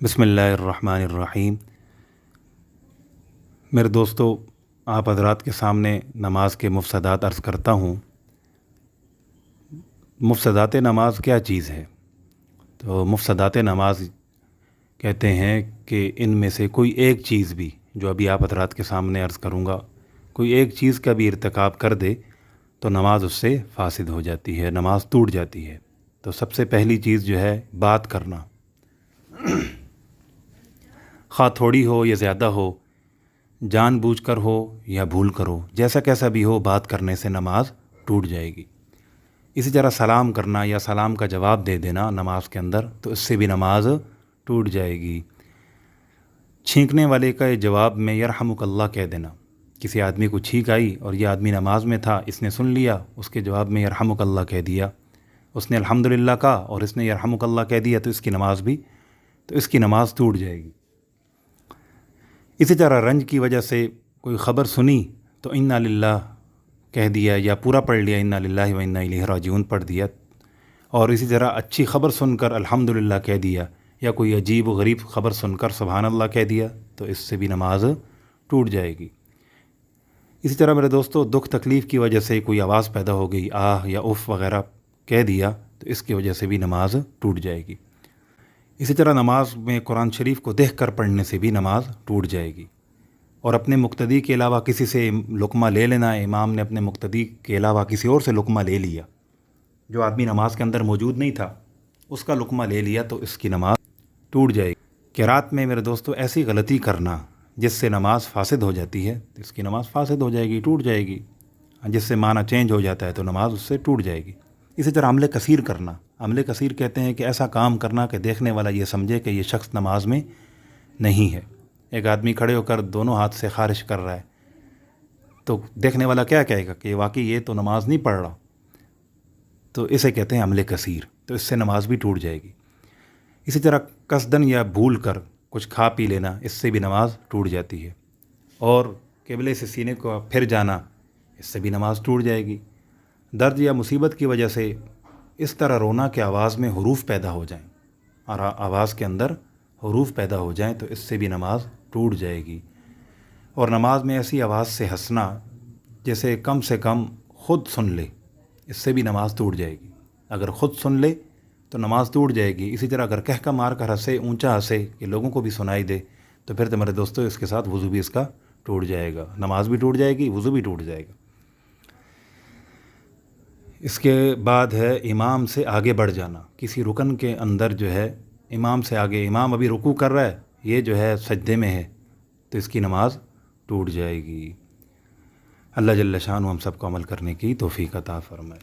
बिस्मिल्लाहिर्रहमानिर्रहीम। मेरे दोस्तों, आप हज़रात के सामने नमाज के मुफ़सदात अर्ज़ करता हूँ। मुफ़सदात नमाज क्या चीज़ है? तो मुफ़सदात नमाज कहते हैं कि इनमें से कोई एक चीज़ भी, जो अभी आप हज़रात के सामने अर्ज़ करूँगा, कोई एक चीज़ का भी इर्तिकाब कर दे तो नमाज उससे फ़ासिद हो जाती है, नमाज टूट जाती है। तो सबसे पहली चीज़ जो है बात करना, ख़्वाह थोड़ी हो या ज़्यादा हो, जानबूझकर हो या भूल कर हो, जैसा कैसा भी हो, बात करने से नमाज टूट जाएगी। इसी तरह सलाम करना या सलाम का जवाब दे देना नमाज के अंदर, तो इससे भी नमाज टूट जाएगी। छींकने वाले का जवाब में यरहमुकल्लाह कह देना, किसी आदमी को छींक आई और ये आदमी नमाज में था, इसने सुन लिया, उसके जवाब में यरहमुकल्लाह कह दिया, उसने अल्हम्दुलिल्लाह कहा और इसने यरहमुकल्लाह कह दिया, तो इसकी नमाज टूट जाएगी। इसी तरह रंज की वजह से कोई ख़बर सुनी तो इन्ना लिल्लाह कह दिया या पूरा पढ़ लिया, इन्ना लिल्लाहि व इन्ना इलैहि राजिऊन पढ़ दिया, और इसी तरह अच्छी ख़बर सुनकर अल्हम्दुलिल्लाह कह दिया, या कोई अजीब व गरीब ख़बर सुनकर सुभानअल्लाह कह दिया, तो इससे भी नमाज टूट जाएगी। इसी तरह मेरे दोस्तों, दुख तकलीफ़ की वजह से कोई आवाज़ पैदा हो गई, आह या उफ़ वग़ैरह कह दिया, तो इसकी वजह से भी नमाज टूट जाएगी। इसी तरह नमाज में कुरान शरीफ को देख कर पढ़ने से भी नमाज टूट जाएगी। और अपने मुक्तदी के अलावा किसी से लुक़मा ले लेना, इमाम ने अपने मुक्तदी के अलावा किसी और से लुक़मा ले लिया, जो आदमी नमाज के अंदर मौजूद नहीं था उसका लुक़मा ले लिया, तो इसकी नमाज टूट जाएगी। क़िरात में मेरे दोस्तों ऐसी गलती करना जिससे नमाज फ़ासिद हो जाती है, तो इसकी नमाज फ़ासिद हो जाएगी, टूट जाएगी। जिससे माना चेंज हो जाता है तो नमाज उससे टूट जाएगी। इसी तरह अमल कसीर करना, अमल कसीर कहते हैं कि ऐसा काम करना कि देखने वाला ये समझे कि ये शख्स नमाज में नहीं है। एक आदमी खड़े होकर दोनों हाथ से ख़ारिश कर रहा है, तो देखने वाला क्या कहेगा कि वाकई ये तो नमाज नहीं पढ़ रहा, तो इसे कहते हैं अमल कसीर, तो इससे नमाज भी टूट जाएगी। इसी तरह कसदन या भूल कर कुछ खा पी लेना, इससे भी नमाज टूट जाती है। और क़िबले से सीने को फिर जाना, इससे भी नमाज टूट जाएगी। दर्द या मुसीबत की वजह से इस तरह रोना कि आवाज़ में हुरूफ पैदा हो जाएं और आवाज़ के अंदर हुरूफ पैदा हो जाएं, तो इससे भी नमाज टूट जाएगी। और नमाज में ऐसी आवाज़ से हंसना जैसे कम से कम ख़ुद सुन ले, इससे भी नमाज टूट जाएगी। अगर ख़ुद सुन ले तो नमाज टूट जाएगी। इसी तरह अगर कहका मार कर हंसे, ऊंचा हंसे कि लोगों को भी सुनाई दे, तो फिर तो मेरे दोस्तों इसके साथ वज़ू भी इसका टूट जाएगा, नमाज भी टूट जाएगी, वज़ू भी टूट जाएगा। इसके बाद है इमाम से आगे बढ़ जाना। किसी रुकन के अंदर जो है इमाम से आगे, इमाम अभी रुकू कर रहा है, ये जो है सजदे में है, तो इसकी नमाज टूट जाएगी। अल्लाह जल्ल शान हम सबको अमल करने की तौफीक अता फरमाए।